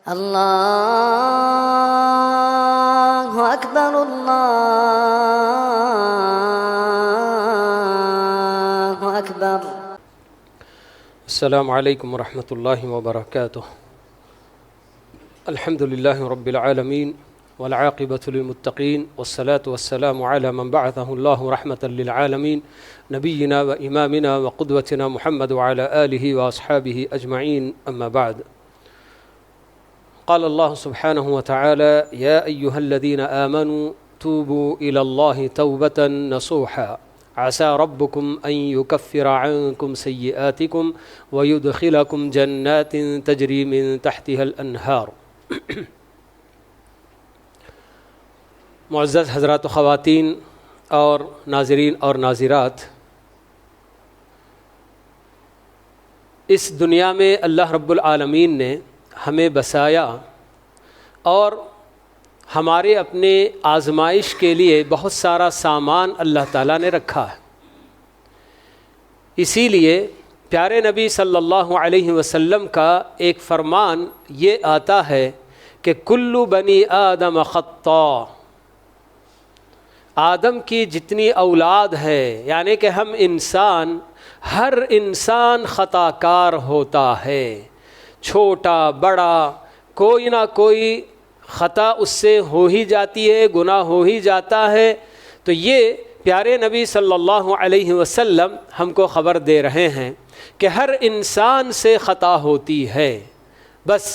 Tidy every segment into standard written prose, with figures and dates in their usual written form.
الله أكبر الله أكبر. السلام علیکم ورحمۃ اللہ وبرکاتہ. الحمد للہ رب العالمین والعاقبۃ للمتقین والصلاة والسلام علی من بعثہ اللہ رحمۃ للعالمین نبینا و امامنا و قدوتنا محمد وعلی آلہ واصحابہ اجمعین. اما بعد. قال اللہ سبحانہ وتعالی یا ایہا الذین آمنوا توبوا الی اللہ توبۃ نصوحا عسى ربكم أن يكفر عنكم سيئاتكم ويدخلكم جنات تجري من تحتها الأنهار. معزز حضرات و خواتین اور ناظرین اور ناظرات، اس دنیا میں اللہ رب العالمین نے ہمیں بسایا اور ہمارے اپنے آزمائش کے لیے بہت سارا سامان اللہ تعالیٰ نے رکھا ہے. اسی لیے پیارے نبی صلی اللہ علیہ وسلم کا ایک فرمان یہ آتا ہے کہ کل بنی آدم خطاء، آدم کی جتنی اولاد ہے یعنی کہ ہم انسان، ہر انسان خطا کار ہوتا ہے، چھوٹا بڑا کوئی نہ کوئی خطا اس سے ہو ہی جاتی ہے، گناہ ہو ہی جاتا ہے. تو یہ پیارے نبی صلی اللہ علیہ وسلم ہم کو خبر دے رہے ہیں کہ ہر انسان سے خطا ہوتی ہے. بس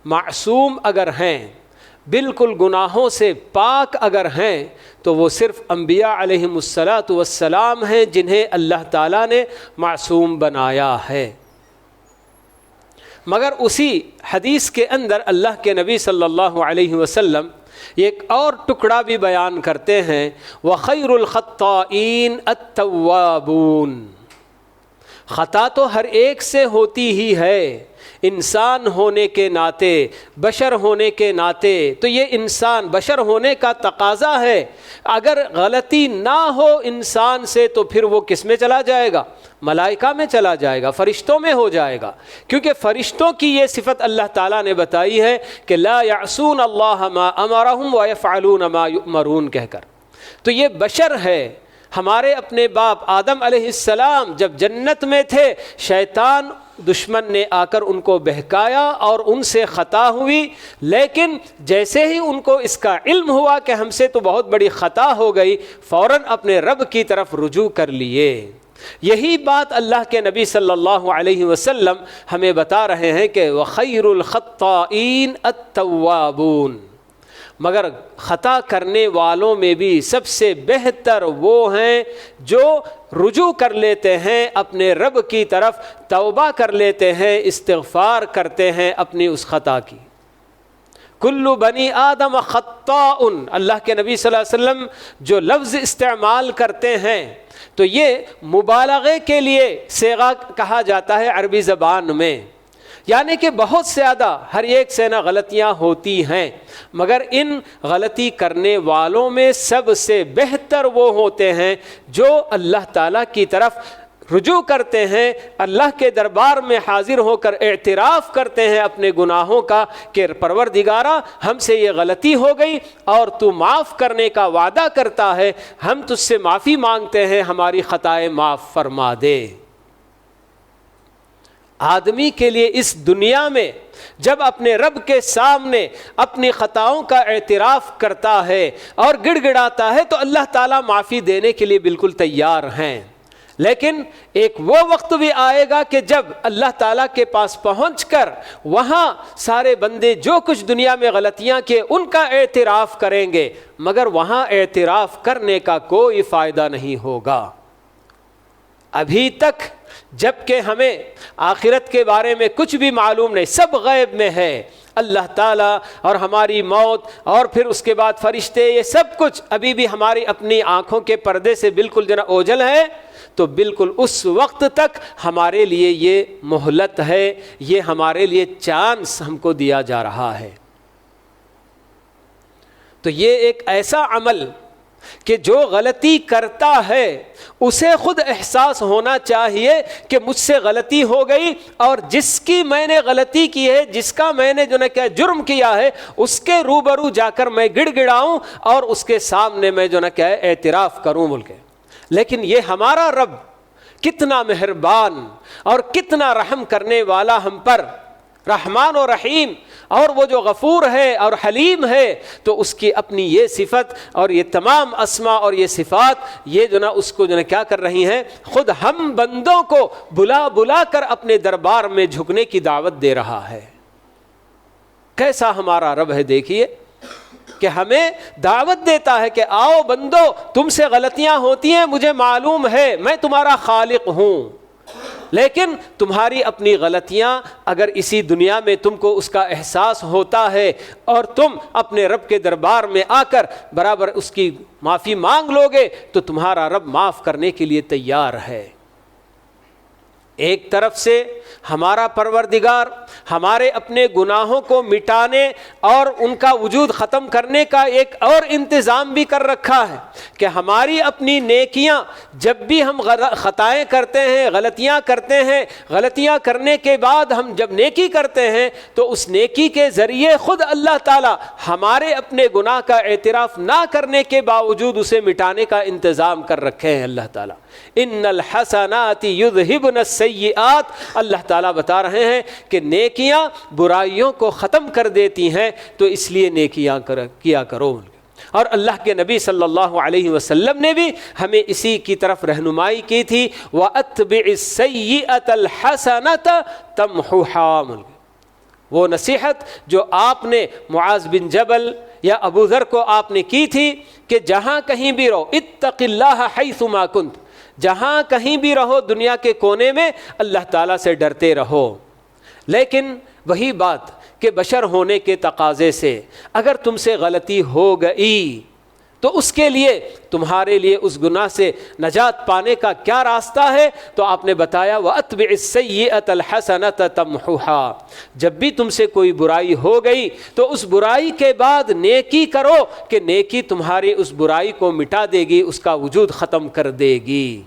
معصوم اگر ہیں، بالکل گناہوں سے پاک اگر ہیں، تو وہ صرف انبیاء علیہم السلام ہیں جنہیں اللہ تعالیٰ نے معصوم بنایا ہے. مگر اسی حدیث کے اندر اللہ کے نبی صلی اللہ علیہ وسلم ایک اور ٹکڑا بھی بیان کرتے ہیں، وَخَيْرُ الْخَطَّائِينَ التَّوَّابُونَ. خطا تو ہر ایک سے ہوتی ہی ہے، انسان ہونے کے ناطے، بشر ہونے کے ناطے تو یہ انسان بشر ہونے کا تقاضا ہے. اگر غلطی نہ ہو انسان سے تو پھر وہ کس میں چلا جائے گا؟ ملائکہ میں چلا جائے گا، فرشتوں میں ہو جائے گا. کیونکہ فرشتوں کی یہ صفت اللہ تعالیٰ نے بتائی ہے کہ لا یعصون اللہ ما امرہم ویفعلون ما یؤمرون کہہ کر. تو یہ بشر ہے. ہمارے اپنے باپ آدم علیہ السلام جب جنت میں تھے، شیطان دشمن نے آ کر ان کو بہکایا اور ان سے خطا ہوئی، لیکن جیسے ہی ان کو اس کا علم ہوا کہ ہم سے تو بہت بڑی خطا ہو گئی، فوراً اپنے رب کی طرف رجوع کر لیے. یہی بات اللہ کے نبی صلی اللہ علیہ وسلم ہمیں بتا رہے ہیں کہ وَخَيْرُ الْخَطَّائِينَ التَّوَّابُونَ. مگر خطا کرنے والوں میں بھی سب سے بہتر وہ ہیں جو رجوع کر لیتے ہیں اپنے رب کی طرف، توبہ کر لیتے ہیں، استغفار کرتے ہیں اپنی اس خطا کی. کل بنی آدم خطاء، اللہ کے نبی صلی اللہ علیہ وسلم جو لفظ استعمال کرتے ہیں تو یہ مبالغے کے لیے صیغہ کہا جاتا ہے عربی زبان میں، یعنی کہ بہت زیادہ ہر ایک سے نہ غلطیاں ہوتی ہیں، مگر ان غلطی کرنے والوں میں سب سے بہتر وہ ہوتے ہیں جو اللہ تعالیٰ کی طرف رجوع کرتے ہیں، اللہ کے دربار میں حاضر ہو کر اعتراف کرتے ہیں اپنے گناہوں کا کہ پروردگارا ہم سے یہ غلطی ہو گئی اور تو معاف کرنے کا وعدہ کرتا ہے، ہم تجھ سے معافی مانگتے ہیں، ہماری خطائیں معاف فرما دے. آدمی کے لیے اس دنیا میں جب اپنے رب کے سامنے اپنی خطاؤں کا اعتراف کرتا ہے اور گڑ گڑاتا ہے تو اللہ تعالیٰ معافی دینے کے لیے بالکل تیار ہیں. لیکن ایک وہ وقت بھی آئے گا کہ جب اللہ تعالیٰ کے پاس پہنچ کر وہاں سارے بندے جو کچھ دنیا میں غلطیاں کیے ان کا اعتراف کریں گے، مگر وہاں اعتراف کرنے کا کوئی فائدہ نہیں ہوگا. ابھی تک جب کہ ہمیں آخرت کے بارے میں کچھ بھی معلوم نہیں، سب غیب میں ہے. اللہ تعالیٰ اور ہماری موت اور پھر اس کے بعد فرشتے، یہ سب کچھ ابھی بھی ہماری اپنی آنکھوں کے پردے سے بالکل اوجھل ہے. تو بالکل اس وقت تک ہمارے لیے یہ مہلت ہے، یہ ہمارے لیے چانس ہم کو دیا جا رہا ہے. تو یہ ایک ایسا عمل کہ جو غلطی کرتا ہے اسے خود احساس ہونا چاہیے کہ مجھ سے غلطی ہو گئی، اور جس کی میں نے غلطی کی ہے، جس کا میں نے جو ہے کہ جرم کیا ہے، اس کے روبرو جا کر میں گڑ گڑاؤں اور اس کے سامنے میں جو ہے کہ اعتراف کروں بول کے۔ لیکن یہ ہمارا رب کتنا مہربان اور کتنا رحم کرنے والا ہم پر، رحمان و رحیم، اور وہ جو غفور ہے اور حلیم ہے، تو اس کی اپنی یہ صفت اور یہ تمام اسما اور یہ صفات یہ جو نا اس کو جو نا کیا کر رہی ہیں، خود ہم بندوں کو بلا بلا کر اپنے دربار میں جھکنے کی دعوت دے رہا ہے۔ کیسا ہمارا رب ہے دیکھیے، کہ ہمیں دعوت دیتا ہے کہ آؤ بندو، تم سے غلطیاں ہوتی ہیں، مجھے معلوم ہے، میں تمہارا خالق ہوں، لیکن تمہاری اپنی غلطیاں اگر اسی دنیا میں تم کو اس کا احساس ہوتا ہے اور تم اپنے رب کے دربار میں آ کر برابر اس کی معافی مانگ لو گے تو تمہارا رب معاف کرنے کے لیے تیار ہے۔ ایک طرف سے ہمارا پروردگار ہمارے اپنے گناہوں کو مٹانے اور ان کا وجود ختم کرنے کا ایک اور انتظام بھی کر رکھا ہے کہ ہماری اپنی نیکیاں، جب بھی ہم خطائیں کرتے ہیں، غلطیاں کرتے ہیں، غلطیاں کرنے کے بعد ہم جب نیکی کرتے ہیں تو اس نیکی کے ذریعے خود اللہ تعالی ہمارے اپنے گناہ کا اعتراف نہ کرنے کے باوجود اسے مٹانے کا انتظام کر رکھے ہیں اللہ تعالی۔ ان الحسنات یذہبن السیئات، اللہ تعالیٰ بتا رہے ہیں کہ نیکیاں برائیوں کو ختم کر دیتی ہیں، تو اس لیے نیکیاں کیا کرو۔ اور اللہ کے نبی صلی اللہ علیہ وسلم نے بھی ہمیں اسی کی طرف رہنمائی کی تھی، وَأَتْبِعِ السَّيِّئَةَ الْحَسَنَةَ تَمْحُوهَا، وہ نصیحت جو آپ نے معاذ بن جبل یا ابو ذر کو آپ نے کی تھی کہ جہاں کہیں بھی رہو، اتق اللہ حیثما کنت، جہاں کہیں بھی رہو دنیا کے کونے میں اللہ تعالیٰ سے ڈرتے رہو۔ لیکن وہی بات کہ بشر ہونے کے تقاضے سے اگر تم سے غلطی ہو گئی تو اس کے لیے تمہارے لیے اس گناہ سے نجات پانے کا کیا راستہ ہے، تو آپ نے بتایا وَأَتْبِعِ السَّيِّئَةَ الْحَسَنَةَ تَمْحُوهَا، جب بھی تم سے کوئی برائی ہو گئی تو اس برائی کے بعد نیکی کرو کہ نیکی تمہاری اس برائی کو مٹا دے گی، اس کا وجود ختم کر دے گی۔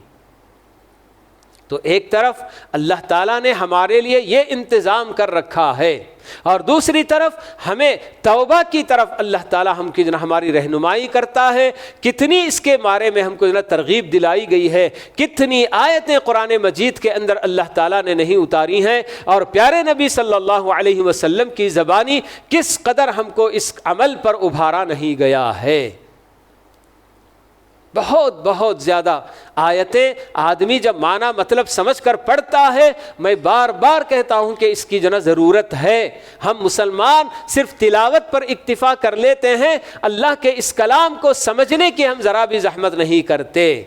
تو ایک طرف اللہ تعالیٰ نے ہمارے لیے یہ انتظام کر رکھا ہے، اور دوسری طرف ہمیں توبہ کی طرف اللہ تعالیٰ ہم کی ہماری رہنمائی کرتا ہے۔ کتنی اس کے بارے میں ہم کو ترغیب دلائی گئی ہے، کتنی آیتیں قرآن مجید کے اندر اللہ تعالیٰ نے نہیں اتاری ہیں، اور پیارے نبی صلی اللہ علیہ وسلم کی زبانی کس قدر ہم کو اس عمل پر ابھارا نہیں گیا ہے۔ بہت بہت زیادہ آیتیں آدمی جب معنی مطلب سمجھ کر پڑھتا ہے، میں بار بار کہتا ہوں کہ اس کی جو نا ضرورت ہے۔ ہم مسلمان صرف تلاوت پر اکتفا کر لیتے ہیں، اللہ کے اس کلام کو سمجھنے کی ہم ذرا بھی زحمت نہیں کرتے۔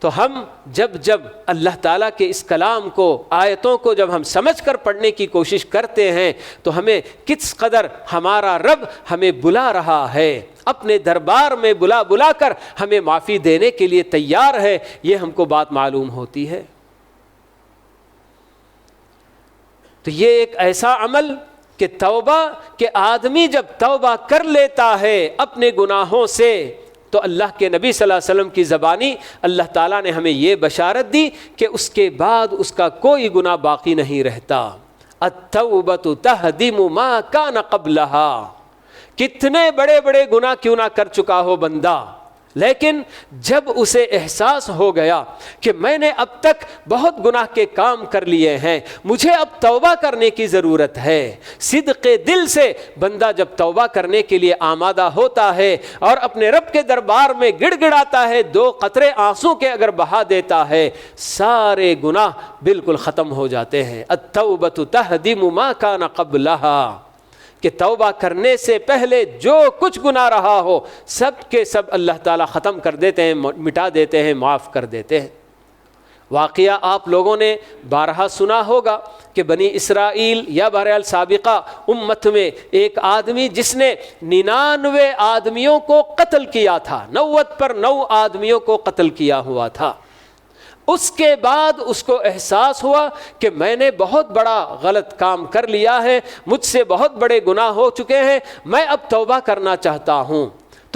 تو ہم جب اللہ تعالیٰ کے اس کلام کو، آیتوں کو جب ہم سمجھ کر پڑھنے کی کوشش کرتے ہیں تو ہمیں کس قدر ہمارا رب ہمیں بلا رہا ہے، اپنے دربار میں بلا بلا کر ہمیں معافی دینے کے لیے تیار ہے، یہ ہم کو بات معلوم ہوتی ہے۔ تو یہ ایک ایسا عمل کہ توبہ، کہ آدمی جب توبہ کر لیتا ہے اپنے گناہوں سے تو اللہ کے نبی صلی اللہ علیہ وسلم کی زبانی اللہ تعالیٰ نے ہمیں یہ بشارت دی کہ اس کے بعد اس کا کوئی گناہ باقی نہیں رہتا۔ التوبۃ تہدم ما کان قبلہا، کتنے بڑے بڑے گناہ کیوں نہ کر چکا ہو بندہ، لیکن جب اسے احساس ہو گیا کہ میں نے اب تک بہت گناہ کے کام کر لیے ہیں، مجھے اب توبہ کرنے کی ضرورت ہے، صدق دل سے بندہ جب توبہ کرنے کے لیے آمادہ ہوتا ہے اور اپنے رب کے دربار میں گڑ گڑاتا ہے، 2 قطرے آنسو کے اگر بہا دیتا ہے، سارے گناہ بالکل ختم ہو جاتے ہیں۔ التوبۃ تہدم ما کان قبلہا، کہ توبہ کرنے سے پہلے جو کچھ گناہ رہا ہو سب کے سب اللہ تعالیٰ ختم کر دیتے ہیں، مٹا دیتے ہیں، معاف کر دیتے ہیں۔ واقعہ آپ لوگوں نے بارہا سنا ہوگا کہ بنی اسرائیل یا بہرحال سابقہ امت میں ایک آدمی جس نے 99 آدمیوں کو قتل کیا تھا، 90 پر 9 آدمیوں کو قتل کیا ہوا تھا۔ اس کے بعد اس کو احساس ہوا کہ میں نے بہت بڑا غلط کام کر لیا ہے، مجھ سے بہت بڑے گناہ ہو چکے ہیں، میں اب توبہ کرنا چاہتا ہوں۔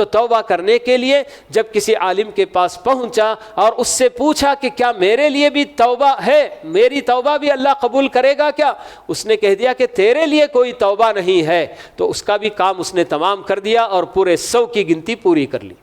تو توبہ کرنے کے لیے جب کسی عالم کے پاس پہنچا اور اس سے پوچھا کہ کیا میرے لیے بھی توبہ ہے، میری توبہ بھی اللہ قبول کرے گا کیا؟ اس نے کہہ دیا کہ تیرے لیے کوئی توبہ نہیں ہے، تو اس کا بھی کام اس نے تمام کر دیا اور پورے 100 کی گنتی پوری کر لی۔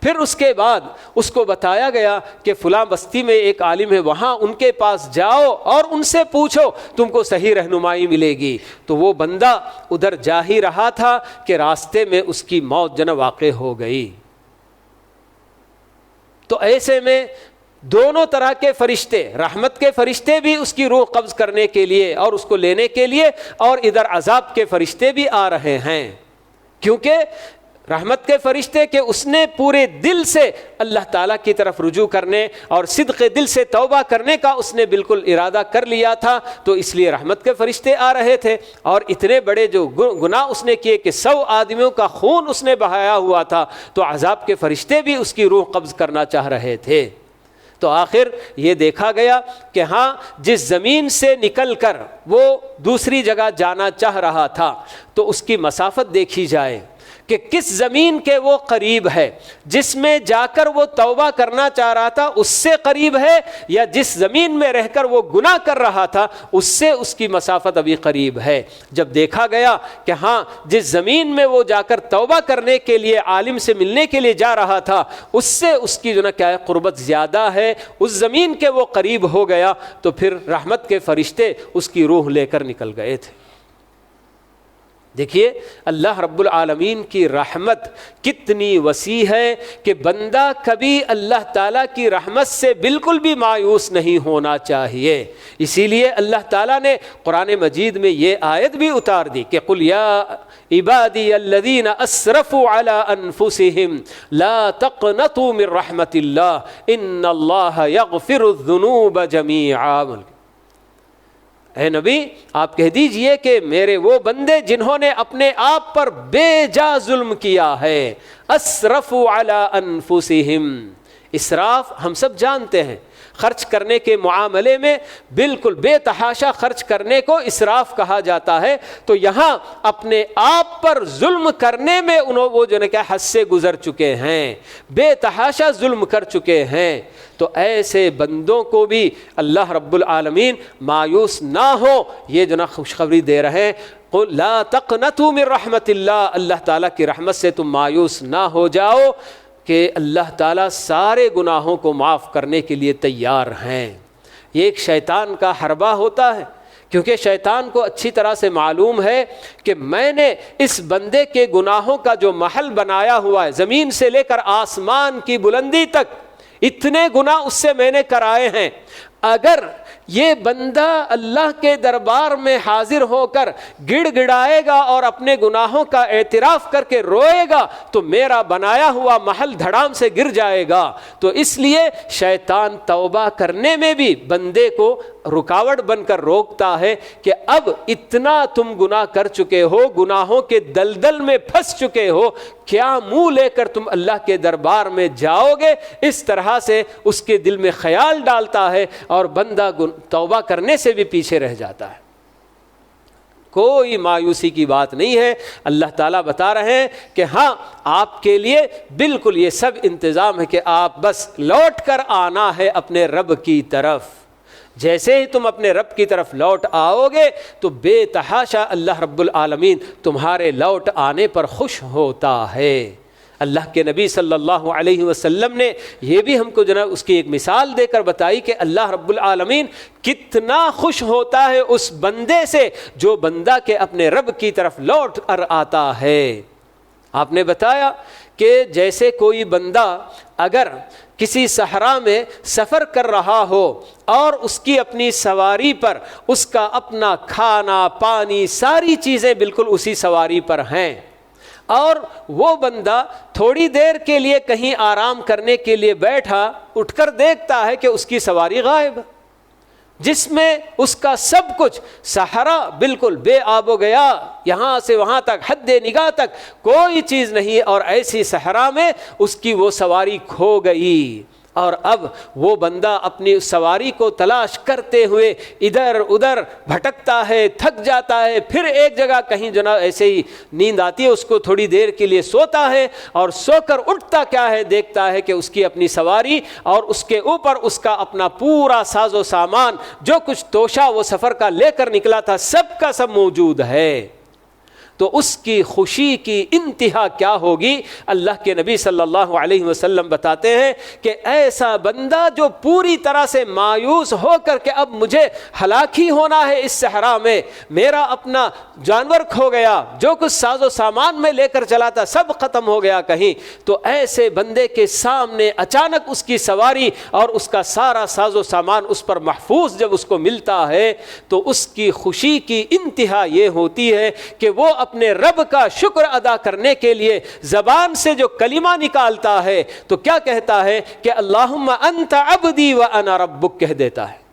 پھر اس کے بعد اس کو بتایا گیا کہ فلاں بستی میں ایک عالم ہے، وہاں ان کے پاس جاؤ اور ان سے پوچھو، تم کو صحیح رہنمائی ملے گی۔ تو وہ بندہ ادھر جا ہی رہا تھا کہ راستے میں اس کی موت واقع ہو گئی۔ تو ایسے میں دونوں طرح کے فرشتے، رحمت کے فرشتے بھی اس کی روح قبض کرنے کے لیے اور اس کو لینے کے لیے، اور ادھر عذاب کے فرشتے بھی آ رہے ہیں، کیونکہ رحمت کے فرشتے کہ اس نے پورے دل سے اللہ تعالیٰ کی طرف رجوع کرنے اور صدق دل سے توبہ کرنے کا اس نے بالکل ارادہ کر لیا تھا، تو اس لیے رحمت کے فرشتے آ رہے تھے۔ اور اتنے بڑے جو گناہ اس نے کیے کہ 100 آدمیوں کا خون اس نے بہایا ہوا تھا، تو عذاب کے فرشتے بھی اس کی روح قبض کرنا چاہ رہے تھے۔ تو آخر یہ دیکھا گیا کہ ہاں، جس زمین سے نکل کر وہ دوسری جگہ جانا چاہ رہا تھا تو اس کی مسافت دیکھی جائے کہ کس زمین کے وہ قریب ہے، جس میں جا کر وہ توبہ کرنا چاہ رہا تھا اس سے قریب ہے، یا جس زمین میں رہ کر وہ گناہ کر رہا تھا اس سے اس کی مسافت ابھی قریب ہے۔ جب دیکھا گیا کہ ہاں، جس زمین میں وہ جا کر توبہ کرنے کے لیے عالم سے ملنے کے لیے جا رہا تھا اس سے اس کی کیا ہے قربت زیادہ ہے، اس زمین کے وہ قریب ہو گیا، تو پھر رحمت کے فرشتے اس کی روح لے کر نکل گئے تھے۔ دیکھیے اللہ رب العالمین کی رحمت کتنی وسیع ہے کہ بندہ کبھی اللہ تعالیٰ کی رحمت سے بالکل بھی مایوس نہیں ہونا چاہیے۔ اسی لیے اللہ تعالیٰ نے قرآن مجید میں یہ آیت بھی اتار دی کہ قل یا عبادی الذین اسرفوا علی انفسہم لا تقنطوا من رحمت اللہ ان اللہ یغفر الذنوب جمیعا۔ اے نبی آپ کہہ دیجئے کہ میرے وہ بندے جنہوں نے اپنے آپ پر بے جا ظلم کیا ہے، اسرفوا علی انفسہم، اسراف ہم سب جانتے ہیں، خرچ کرنے کے معاملے میں بالکل بے تحاشا خرچ کرنے کو اسراف کہا جاتا ہے۔ تو یہاں اپنے آپ پر ظلم کرنے میں وہ جو ہے کہ حد سے گزر چکے ہیں، بے تحاشا ظلم کر چکے ہیں۔ تو ایسے بندوں کو بھی اللہ رب العالمین مایوس نہ ہو یہ جو نا خوشخبری دے رہے ہیں، قل لا تقنطوا من رحمت اللہ، اللہ تعالیٰ کی رحمت سے تم مایوس نہ ہو جاؤ کہ اللہ تعالیٰ سارے گناہوں کو معاف کرنے کے لیے تیار ہیں۔ یہ ایک شیطان کا حربہ ہوتا ہے، کیونکہ شیطان کو اچھی طرح سے معلوم ہے کہ میں نے اس بندے کے گناہوں کا جو محل بنایا ہوا ہے، زمین سے لے کر آسمان کی بلندی تک اتنے گناہ اس سے میں نے کرائے ہیں، اگر یہ بندہ اللہ کے دربار میں حاضر ہو کر گڑ گڑائے گا اور اپنے گناہوں کا اعتراف کر کے روئے گا تو میرا بنایا ہوا محل دھڑام سے گر جائے گا۔ تو اس لیے شیطان توبہ کرنے میں بھی بندے کو رکاوٹ بن کر روکتا ہے کہ اب اتنا تم گناہ کر چکے ہو، گناہوں کے دلدل میں پھنس چکے ہو، کیا منہ لے کر تم اللہ کے دربار میں جاؤ گے؟ اس طرح سے اس کے دل میں خیال ڈالتا ہے اور بندہ توبہ کرنے سے بھی پیچھے رہ جاتا ہے۔ کوئی مایوسی کی بات نہیں ہے، اللہ تعالیٰ بتا رہے ہیں کہ ہاں آپ کے لیے بالکل یہ سب انتظام ہے کہ آپ بس لوٹ کر آنا ہے اپنے رب کی طرف۔ جیسے ہی تم اپنے رب کی طرف لوٹ آؤ گے تو بے تحاشا اللہ رب العالمین تمہارے لوٹ آنے پر خوش ہوتا ہے۔ اللہ کے نبی صلی اللہ علیہ وسلم نے یہ بھی ہم کو جناب اس کی ایک مثال دے کر بتائی کہ اللہ رب العالمین کتنا خوش ہوتا ہے اس بندے سے جو بندہ کے اپنے رب کی طرف لوٹ کر آتا ہے۔ آپ نے بتایا کہ جیسے کوئی بندہ اگر کسی صحرا میں سفر کر رہا ہو اور اس کی اپنی سواری پر اس کا اپنا کھانا پانی ساری چیزیں بالکل اسی سواری پر ہیں، اور وہ بندہ تھوڑی دیر کے لیے کہیں آرام کرنے کے لیے بیٹھا، اٹھ کر دیکھتا ہے کہ اس کی سواری غائب، جس میں اس کا سب کچھ صحرا بالکل بے آب و گیا، یہاں سے وہاں تک حد نگاہ تک کوئی چیز نہیں، اور ایسی صحرا میں اس کی وہ سواری کھو گئی۔ اور اب وہ بندہ اپنی سواری کو تلاش کرتے ہوئے ادھر ادھر بھٹکتا ہے، تھک جاتا ہے، پھر ایک جگہ کہیں جناب ایسے ہی نیند آتی ہے، اس کو تھوڑی دیر کے لیے سوتا ہے، اور سو کر اٹھتا کیا ہے، دیکھتا ہے کہ اس کی اپنی سواری اور اس کے اوپر اس کا اپنا پورا ساز و سامان، جو کچھ توشہ وہ سفر کا لے کر نکلا تھا، سب کا سب موجود ہے۔ تو اس کی خوشی کی انتہا کیا ہوگی؟ اللہ کے نبی صلی اللہ علیہ وسلم بتاتے ہیں کہ ایسا بندہ جو پوری طرح سے مایوس ہو کر کہ اب مجھے ہلاک ہی ہونا ہے اس صحرا میں، میرا اپنا جانور کھو گیا، جو کچھ ساز و سامان میں لے کر چلا تھا سب ختم ہو گیا کہیں، تو ایسے بندے کے سامنے اچانک اس کی سواری اور اس کا سارا ساز و سامان اس پر محفوظ جب اس کو ملتا ہے تو اس کی خوشی کی انتہا یہ ہوتی ہے کہ وہ اپنے رب کا شکر ادا کرنے کے لیے زبان سے جو کلمہ نکالتا ہے تو کیا کہتا ہے کہ اللہم انت عبدی وانا ربک کہہ دیتا ہے۔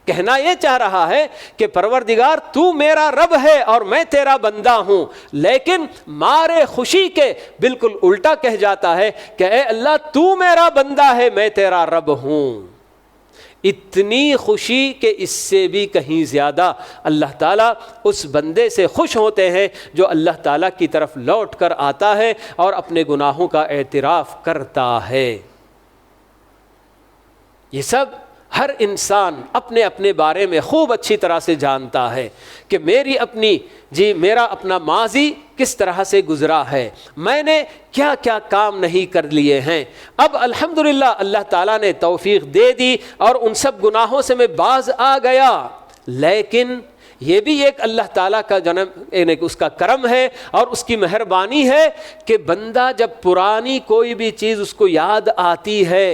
کہنا یہ چاہ رہا ہے کہ پروردگار تو میرا رب ہے اور میں تیرا بندہ ہوں، لیکن مارے خوشی کے بالکل الٹا کہہ جاتا ہے کہ اے اللہ تو میرا بندہ ہے، میں تیرا رب ہوں۔ اتنی خوشی کہ اس سے بھی کہیں زیادہ اللہ تعالیٰ اس بندے سے خوش ہوتے ہیں جو اللہ تعالیٰ کی طرف لوٹ کر آتا ہے اور اپنے گناہوں کا اعتراف کرتا ہے۔ یہ سب ہر انسان اپنے اپنے بارے میں خوب اچھی طرح سے جانتا ہے کہ میرا اپنا ماضی کس طرح سے گزرا ہے، میں نے کیا کیا کام نہیں کر لیے ہیں۔ اب الحمدللہ اللہ تعالیٰ نے توفیق دے دی اور ان سب گناہوں سے میں باز آ گیا، لیکن یہ بھی ایک اللہ تعالیٰ کا یعنی اس کا کرم ہے اور اس کی مہربانی ہے کہ بندہ جب پرانی کوئی بھی چیز اس کو یاد آتی ہے،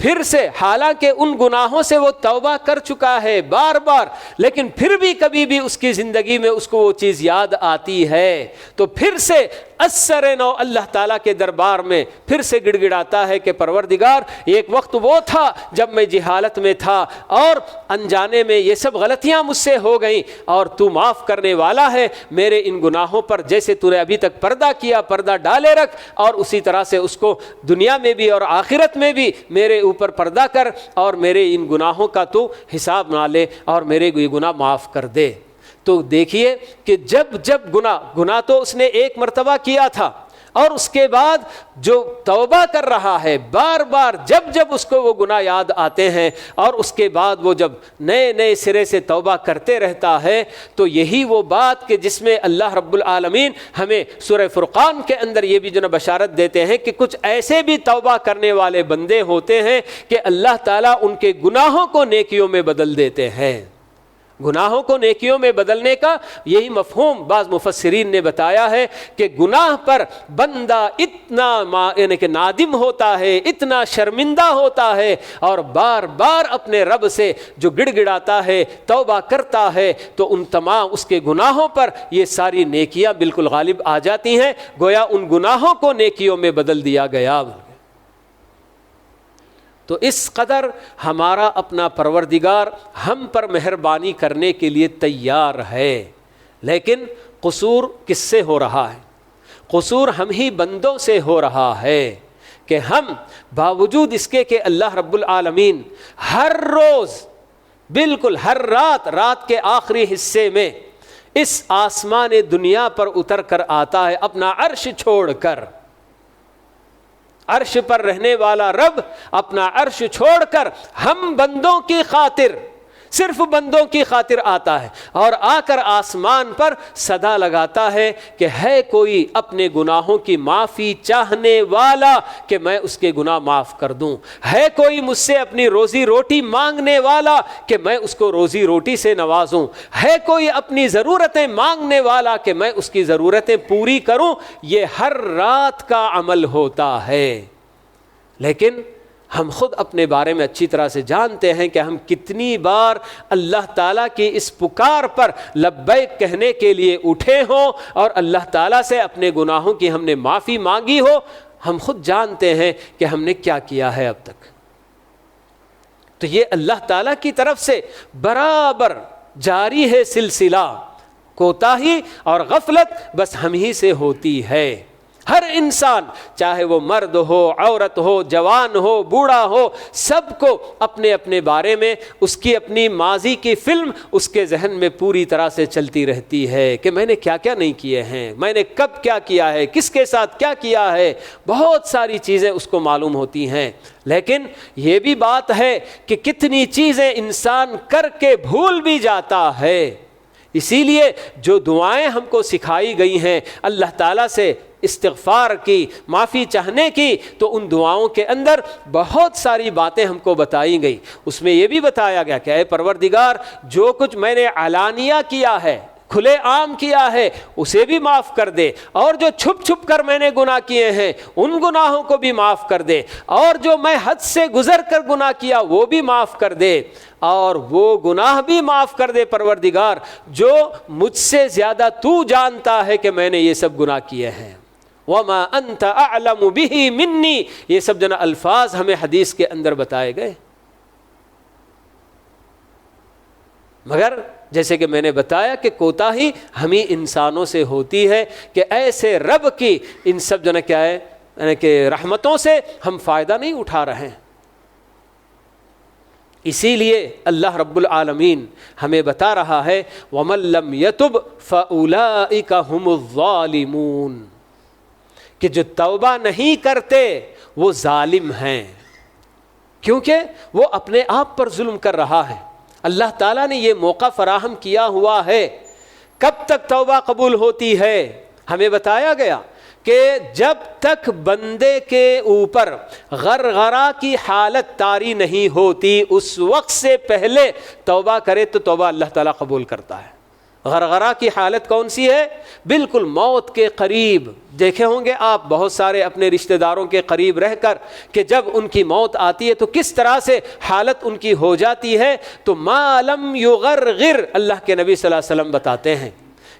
پھر سے حالانکہ ان گناہوں سے وہ توبہ کر چکا ہے بار بار، لیکن پھر بھی کبھی بھی اس کی زندگی میں اس کو وہ چیز یاد آتی ہے تو پھر سے اثر نو اللہ تعالیٰ کے دربار میں پھر سے گڑ گڑاتا ہے کہ پروردگار ایک وقت وہ تھا جب میں جہالت میں تھا اور انجانے میں یہ سب غلطیاں مجھ سے ہو گئیں، اور تو معاف کرنے والا ہے، میرے ان گناہوں پر جیسے تو نے ابھی تک پردہ کیا پردہ ڈالے رکھ، اور اسی طرح سے اس کو دنیا میں بھی اور آخرت میں بھی میرے اوپر پردہ کر، اور میرے ان گناہوں کا تو حساب نہ لے اور میرے یہ گناہ معاف کر دے۔ تو دیکھیے کہ جب گناہ تو اس نے ایک مرتبہ کیا تھا، اور اس کے بعد جو توبہ کر رہا ہے بار بار جب اس کو وہ گناہ یاد آتے ہیں، اور اس کے بعد وہ جب نئے سرے سے توبہ کرتے رہتا ہے، تو یہی وہ بات کہ جس میں اللہ رب العالمین ہمیں سورہ فرقان کے اندر یہ بھی جو بشارت دیتے ہیں کہ کچھ ایسے بھی توبہ کرنے والے بندے ہوتے ہیں کہ اللہ تعالیٰ ان کے گناہوں کو نیکیوں میں بدل دیتے ہیں۔ گناہوں کو نیکیوں میں بدلنے کا یہی مفہوم بعض مفسرین نے بتایا ہے کہ گناہ پر بندہ اتنا یعنی کہ نادم ہوتا ہے، اتنا شرمندہ ہوتا ہے، اور بار بار اپنے رب سے جو گڑ گڑاتا ہے، توبہ کرتا ہے، تو ان تمام اس کے گناہوں پر یہ ساری نیکیاں بالکل غالب آ جاتی ہیں، گویا ان گناہوں کو نیکیوں میں بدل دیا گیا۔ تو اس قدر ہمارا اپنا پروردگار ہم پر مہربانی کرنے کے لیے تیار ہے، لیکن قصور کس سے ہو رہا ہے؟ قصور ہم ہی بندوں سے ہو رہا ہے کہ ہم باوجود اس کے کہ اللہ رب العالمین ہر روز بالکل ہر رات کے آخری حصے میں اس آسمان دنیا پر اتر کر آتا ہے اپنا عرش چھوڑ کر، عرش پر رہنے والا رب اپنا عرش چھوڑ کر ہم بندوں کی خاطر، صرف بندوں کی خاطر آتا ہے، اور آ کر آسمان پر صدا لگاتا ہے کہ ہے کوئی اپنے گناہوں کی معافی چاہنے والا کہ میں اس کے گناہ معاف کر دوں، ہے کوئی مجھ سے اپنی روزی روٹی مانگنے والا کہ میں اس کو روزی روٹی سے نوازوں، ہے کوئی اپنی ضرورتیں مانگنے والا کہ میں اس کی ضرورتیں پوری کروں۔ یہ ہر رات کا عمل ہوتا ہے، لیکن ہم خود اپنے بارے میں اچھی طرح سے جانتے ہیں کہ ہم کتنی بار اللہ تعالیٰ کی اس پکار پر لبیک کہنے کے لیے اٹھے ہوں اور اللہ تعالیٰ سے اپنے گناہوں کی ہم نے معافی مانگی ہو، ہم خود جانتے ہیں کہ ہم نے کیا کیا ہے اب تک۔ تو یہ اللہ تعالیٰ کی طرف سے برابر جاری ہے سلسلہ، کوتاہی اور غفلت بس ہم ہی سے ہوتی ہے۔ ہر انسان چاہے وہ مرد ہو، عورت ہو، جوان ہو، بوڑھا ہو، سب کو اپنے اپنے بارے میں اس کی اپنی ماضی کی فلم اس کے ذہن میں پوری طرح سے چلتی رہتی ہے کہ میں نے کیا کیا نہیں کیے ہیں، میں نے کب کیا کیا ہے، کس کے ساتھ کیا کیا ہے، بہت ساری چیزیں اس کو معلوم ہوتی ہیں۔ لیکن یہ بھی بات ہے کہ کتنی چیزیں انسان کر کے بھول بھی جاتا ہے۔ اسی لیے جو دعائیں ہم کو سکھائی گئی ہیں اللہ تعالیٰ سے استغفار کی، معافی چاہنے کی، تو ان دعاؤں کے اندر بہت ساری باتیں ہم کو بتائی گئی۔ اس میں یہ بھی بتایا گیا کہ اے پروردگار، جو کچھ میں نے علانیہ کیا ہے، کھلے عام کیا ہے، اسے بھی معاف کر دے، اور جو چھپ چھپ کر میں نے گناہ کیے ہیں ان گناہوں کو بھی معاف کر دے، اور جو میں حد سے گزر کر گناہ کیا وہ بھی معاف کر دے، اور وہ گناہ بھی معاف کر دے پروردگار جو مجھ سے زیادہ تو جانتا ہے کہ میں نے یہ سب گناہ کیے ہیں۔ وَمَا أَنْتَ أَعْلَمُ بِهِ مِنِّي، یہ سب جنا الفاظ ہمیں حدیث کے اندر بتائے گئے۔ مگر جیسے کہ میں نے بتایا کہ کوتاہی ہمیں انسانوں سے ہوتی ہے کہ ایسے رب کی ان سب جنا کیا ہے یعنی کہ رحمتوں سے ہم فائدہ نہیں اٹھا رہے ہیں۔ اسی لیے اللہ رب العالمین ہمیں بتا رہا ہے وَمَن لَّمْ يَتُبْ فَأُولَٰئِكَ هُمُ الظَّالِمُونَ، کہ جو توبہ نہیں کرتے وہ ظالم ہیں، کیونکہ وہ اپنے آپ پر ظلم کر رہا ہے۔ اللہ تعالیٰ نے یہ موقع فراہم کیا ہوا ہے۔ کب تک توبہ قبول ہوتی ہے؟ ہمیں بتایا گیا کہ جب تک بندے کے اوپر غرغرہ کی حالت طاری نہیں ہوتی اس وقت سے پہلے توبہ کرے تو توبہ اللہ تعالیٰ قبول کرتا ہے۔ غرغرہ کی حالت کون سی ہے؟ بالکل موت کے قریب۔ دیکھے ہوں گے آپ بہت سارے اپنے رشتہ داروں کے قریب رہ کر کہ جب ان کی موت آتی ہے تو کس طرح سے حالت ان کی ہو جاتی ہے، تو ما لم یغرغر، اللہ کے نبی صلی اللہ علیہ وسلم بتاتے ہیں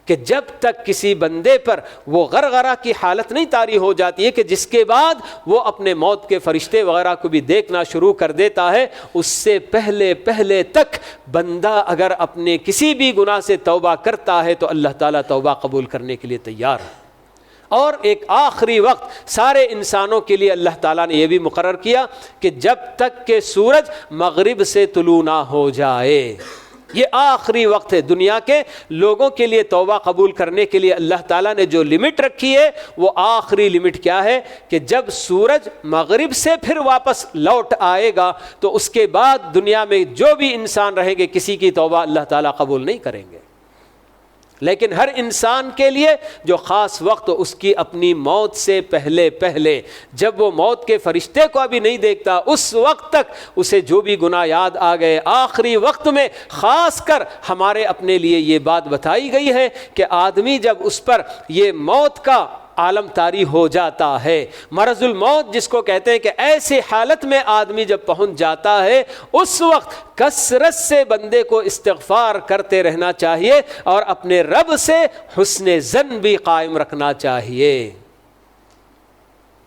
کہ جب تک کسی بندے پر وہ غرغرہ کی حالت نہیں طاری ہو جاتی ہے کہ جس کے بعد وہ اپنے موت کے فرشتے وغیرہ کو بھی دیکھنا شروع کر دیتا ہے، اس سے پہلے تک بندہ اگر اپنے کسی بھی گناہ سے توبہ کرتا ہے تو اللہ تعالیٰ توبہ قبول کرنے کے لیے تیار ہے۔ اور ایک آخری وقت سارے انسانوں کے لیے اللہ تعالیٰ نے یہ بھی مقرر کیا کہ جب تک کہ سورج مغرب سے طلوع نہ ہو جائے، یہ آخری وقت ہے دنیا کے لوگوں کے لیے توبہ قبول کرنے کے لیے اللہ تعالیٰ نے جو لمٹ رکھی ہے وہ آخری لمٹ کیا ہے کہ جب سورج مغرب سے پھر واپس لوٹ آئے گا تو اس کے بعد دنیا میں جو بھی انسان رہیں گے کسی کی توبہ اللہ تعالیٰ قبول نہیں کریں گے۔ لیکن ہر انسان کے لیے جو خاص وقت اس کی اپنی موت سے پہلے جب وہ موت کے فرشتے کو ابھی نہیں دیکھتا اس وقت تک اسے جو بھی گناہ یاد آ گئے، آخری وقت میں خاص کر ہمارے اپنے لیے یہ بات بتائی گئی ہے کہ آدمی جب اس پر یہ موت کا عالم طاری ہو جاتا ہے، مرض الموت جس کو کہتے ہیں کہ ایسی حالت میں آدمی جب پہنچ جاتا ہے اس وقت کثرت سے بندے کو استغفار کرتے رہنا چاہیے اور اپنے رب سے حسن ظن بھی قائم رکھنا چاہیے۔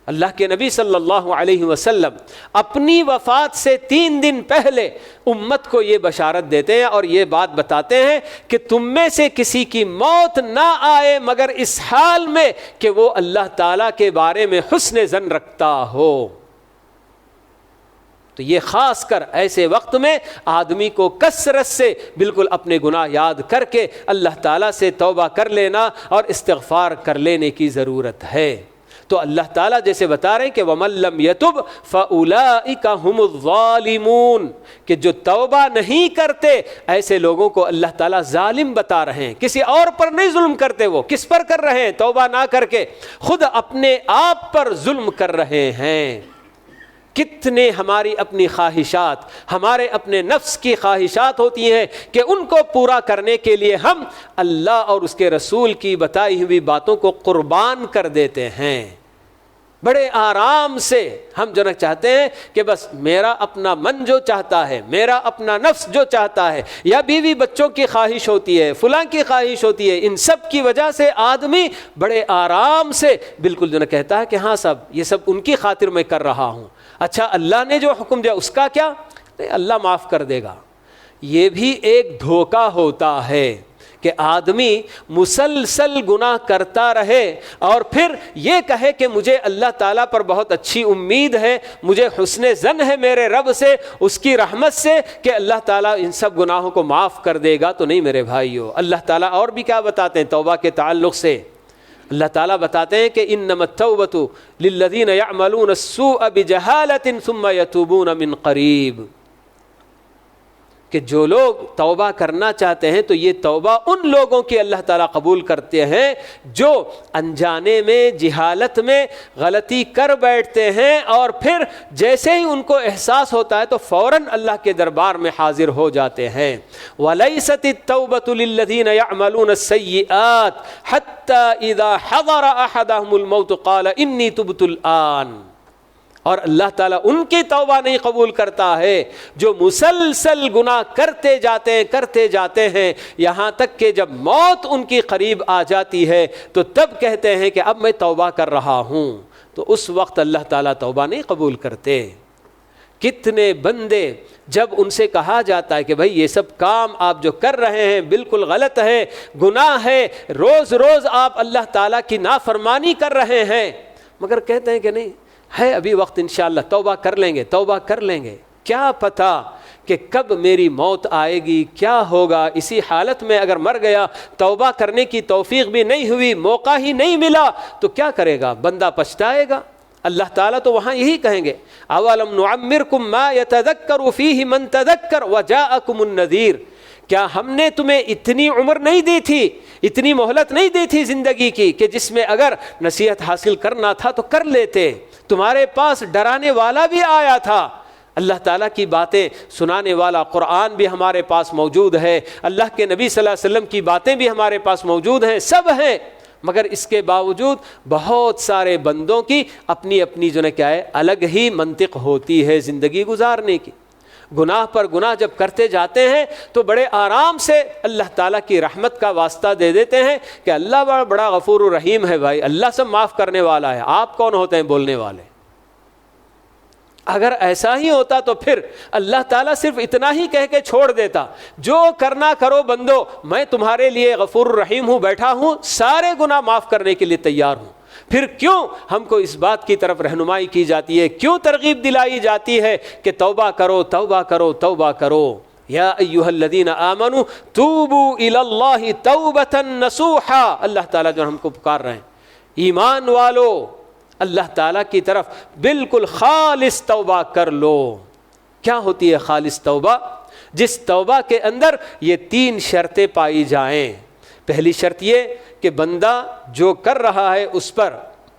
اللہ کے نبی صلی اللہ علیہ وسلم اپنی وفات سے 3 دن پہلے امت کو یہ بشارت دیتے ہیں اور یہ بات بتاتے ہیں کہ تم میں سے کسی کی موت نہ آئے مگر اس حال میں کہ وہ اللہ تعالیٰ کے بارے میں حسن ظن رکھتا ہو۔ تو یہ خاص کر ایسے وقت میں آدمی کو کثرت سے بالکل اپنے گناہ یاد کر کے اللہ تعالیٰ سے توبہ کر لینا اور استغفار کر لینے کی ضرورت ہے۔ تو اللہ تعالیٰ جیسے بتا رہے ہیں کہ وَمَن لَّمْ يَتُبْ فَأُولَٰئِكَ هُمُ الظَّالِمُونَ، کہ جو توبہ نہیں کرتے ایسے لوگوں کو اللہ تعالیٰ ظالم بتا رہے ہیں۔ کسی اور پر نہیں ظلم کرتے، وہ کس پر کر رہے ہیں؟ توبہ نہ کر کے خود اپنے آپ پر ظلم کر رہے ہیں۔ کتنے ہماری اپنی خواہشات، ہمارے اپنے نفس کی خواہشات ہوتی ہیں کہ ان کو پورا کرنے کے لیے ہم اللہ اور اس کے رسول کی بتائی ہوئی باتوں کو قربان کر دیتے ہیں۔ بڑے آرام سے ہم جو چاہتے ہیں کہ بس میرا اپنا من جو چاہتا ہے، میرا اپنا نفس جو چاہتا ہے، یا بیوی بچوں کی خواہش ہوتی ہے، فلاں کی خواہش ہوتی ہے، ان سب کی وجہ سے آدمی بڑے آرام سے بالکل جو کہتا ہے کہ ہاں صاحب یہ سب ان کی خاطر میں کر رہا ہوں۔ اچھا اللہ نے جو حکم دیا اس کا کیا؟ نہیں، اللہ معاف کر دے گا۔ یہ بھی ایک دھوکہ ہوتا ہے کہ آدمی مسلسل گناہ کرتا رہے اور پھر یہ کہے کہ مجھے اللہ تعالیٰ پر بہت اچھی امید ہے، مجھے حسن ظن ہے میرے رب سے، اس کی رحمت سے کہ اللہ تعالیٰ ان سب گناہوں کو معاف کر دے گا، تو نہیں میرے بھائیو۔ اللہ تعالیٰ اور بھی کیا بتاتے ہیں توبہ کے تعلق سے؟ اللہ تعالیٰ بتاتے ہیں کہ انما التوبۃ للذین یعملون السوء بجہالۃ ثم یتوبون من قریب، کہ جو لوگ توبہ کرنا چاہتے ہیں تو یہ توبہ ان لوگوں کی اللہ تعالیٰ قبول کرتے ہیں جو انجانے میں، جہالت میں غلطی کر بیٹھتے ہیں اور پھر جیسے ہی ان کو احساس ہوتا ہے تو فوراً اللہ کے دربار میں حاضر ہو جاتے ہیں۔ وَلَيْسَتِ التَّوْبَةُ لِلَّذِينَ يَعْمَلُونَ السَّيِّئَاتِ حَتَّى إِذَا حَضَرَ أَحَدَهُمُ الْمَوْتُ قَالَ إِنِّي تُبْتُ الْآنَ، اور اللہ تعالیٰ ان کی توبہ نہیں قبول کرتا ہے جو مسلسل گناہ کرتے جاتے ہیں یہاں تک کہ جب موت ان کی قریب آ جاتی ہے تو تب کہتے ہیں کہ اب میں توبہ کر رہا ہوں، تو اس وقت اللہ تعالیٰ توبہ نہیں قبول کرتے۔ کتنے بندے جب ان سے کہا جاتا ہے کہ بھائی یہ سب کام آپ جو کر رہے ہیں بالکل غلط ہے، گناہ ہے، روز روز آپ اللہ تعالیٰ کی نافرمانی کر رہے ہیں، مگر کہتے ہیں کہ نہیں ہے ابھی وقت، انشاءاللہ توبہ کر لیں گے۔ کیا پتہ کہ کب میری موت آئے گی، کیا ہوگا، اسی حالت میں اگر مر گیا، توبہ کرنے کی توفیق بھی نہیں ہوئی، موقع ہی نہیں ملا، تو کیا کرے گا؟ بندہ پچھتائے گا۔ اللہ تعالیٰ تو وہاں یہی کہیں گے اولم نعمرکم ما یتذکر فیہ من تذکر وجاءکم النذیر، کیا ہم نے تمہیں اتنی عمر نہیں دی تھی، اتنی مہلت نہیں دی تھی زندگی کی کہ جس میں اگر نصیحت حاصل کرنا تھا تو کر لیتے؟ تمہارے پاس ڈرانے والا بھی آیا تھا، اللہ تعالیٰ کی باتیں سنانے والا قرآن بھی ہمارے پاس موجود ہے، اللہ کے نبی صلی اللہ علیہ وسلم کی باتیں بھی ہمارے پاس موجود ہیں، سب ہیں، مگر اس کے باوجود بہت سارے بندوں کی اپنی اپنی جو ہے کیا ہے الگ ہی منطق ہوتی ہے زندگی گزارنے کی۔ گناہ پر گناہ جب کرتے جاتے ہیں تو بڑے آرام سے اللہ تعالیٰ کی رحمت کا واسطہ دے دیتے ہیں کہ اللہ بڑا غفور الرحیم ہے، بھائی اللہ سب معاف کرنے والا ہے، آپ کون ہوتے ہیں بولنے والے؟ اگر ایسا ہی ہوتا تو پھر اللہ تعالیٰ صرف اتنا ہی کہہ کے چھوڑ دیتا، جو کرنا کرو بندو، میں تمہارے لیے غفور الرحیم ہوں، بیٹھا ہوں، سارے گناہ معاف کرنے کے لیے تیار ہوں۔ پھر کیوں ہم کو اس بات کی طرف رہنمائی کی جاتی ہے، کیوں ترغیب دلائی جاتی ہے کہ توبہ کرو، توبہ کرو، توبہ کرو؟ یا ایھا الذین آمنوا توبوا الی اللہ توبۃ نصوحا، اللہ تعالیٰ جو ہم کو پکار رہے ہیں، ایمان والو اللہ تعالیٰ کی طرف بالکل خالص توبہ کر لو۔ کیا ہوتی ہے خالص توبہ؟ جس توبہ کے اندر یہ 3 شرطیں پائی جائیں۔ پہلی شرط یہ کہ بندہ جو کر رہا ہے اس پر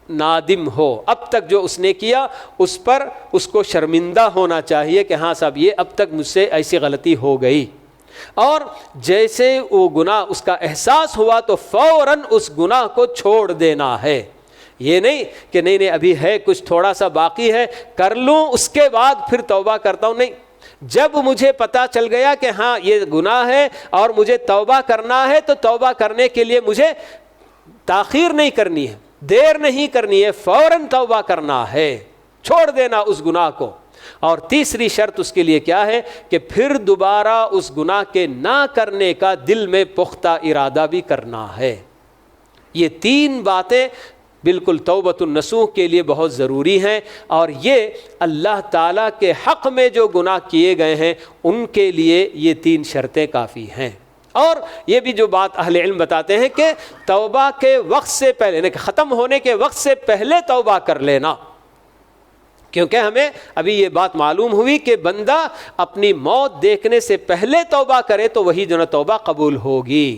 نادم ہو، اب تک جو اس نے کیا اس پر اس کو شرمندہ ہونا چاہیے کہ ہاں صاحب یہ اب تک مجھ سے ایسی غلطی ہو گئی، اور جیسے وہ گناہ اس کا احساس ہوا تو فوراً اس گناہ کو چھوڑ دینا ہے۔ یہ نہیں کہ نہیں ابھی ہے کچھ تھوڑا سا باقی ہے، کر لوں اس کے بعد پھر توبہ کرتا ہوں، نہیں، جب مجھے پتا چل گیا کہ ہاں یہ گناہ ہے اور مجھے توبہ کرنا ہے تو توبہ کرنے کے لیے مجھے تاخیر نہیں کرنی ہے، دیر نہیں کرنی ہے، فوراً توبہ کرنا ہے، چھوڑ دینا اس گناہ کو۔ اور تیسری شرط اس کے لیے کیا ہے کہ پھر دوبارہ اس گناہ کے نہ کرنے کا دل میں پختہ ارادہ بھی کرنا ہے۔ یہ 3 باتیں بالکل توبۃ النصوح کے لیے بہت ضروری ہیں، اور یہ اللہ تعالیٰ کے حق میں جو گناہ کیے گئے ہیں ان کے لیے یہ 3 شرطیں کافی ہیں۔ اور یہ بھی جو بات اہل علم بتاتے ہیں کہ توبہ کے وقت سے پہلے، یعنی ختم ہونے کے وقت سے پہلے توبہ کر لینا، کیونکہ ہمیں ابھی یہ بات معلوم ہوئی کہ بندہ اپنی موت دیکھنے سے پہلے توبہ کرے تو وہی جو ہے توبہ قبول ہوگی۔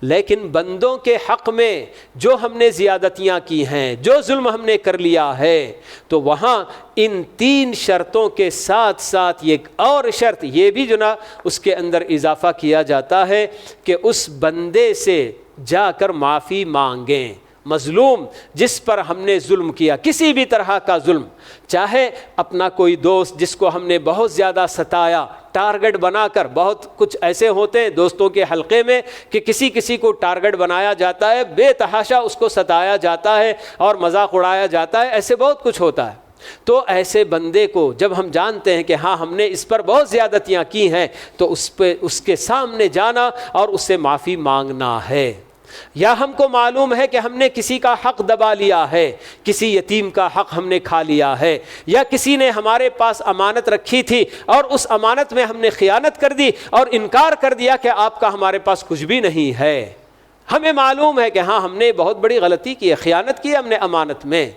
لیکن بندوں کے حق میں جو ہم نے زیادتیاں کی ہیں، جو ظلم ہم نے کر لیا ہے، تو وہاں ان 3 شرطوں کے ساتھ ساتھ ایک اور شرط یہ بھی جو نا اس کے اندر اضافہ کیا جاتا ہے کہ اس بندے سے جا کر معافی مانگیں۔ مظلوم جس پر ہم نے ظلم کیا، کسی بھی طرح کا ظلم، چاہے اپنا کوئی دوست جس کو ہم نے بہت زیادہ ستایا، ٹارگٹ بنا کر، بہت کچھ ایسے ہوتے ہیں دوستوں کے حلقے میں کہ کسی کو ٹارگٹ بنایا جاتا ہے، بے تحاشا اس کو ستایا جاتا ہے اور مذاق اڑایا جاتا ہے، ایسے بہت کچھ ہوتا ہے۔ تو ایسے بندے کو جب ہم جانتے ہیں کہ ہاں ہم نے اس پر بہت زیادتیاں کی ہیں، تو اس کے سامنے جانا اور اس سے معافی مانگنا ہے۔ یا ہم کو معلوم ہے کہ ہم نے کسی کا حق دبا لیا ہے، کسی یتیم کا حق ہم نے کھا لیا ہے، یا کسی نے ہمارے پاس امانت رکھی تھی اور اس امانت میں ہم نے خیانت کر دی اور انکار کر دیا کہ آپ کا ہمارے پاس کچھ بھی نہیں ہے، ہمیں معلوم ہے کہ ہاں ہم نے بہت بڑی غلطی کی ہے، خیانت کی ہم نے امانت میں،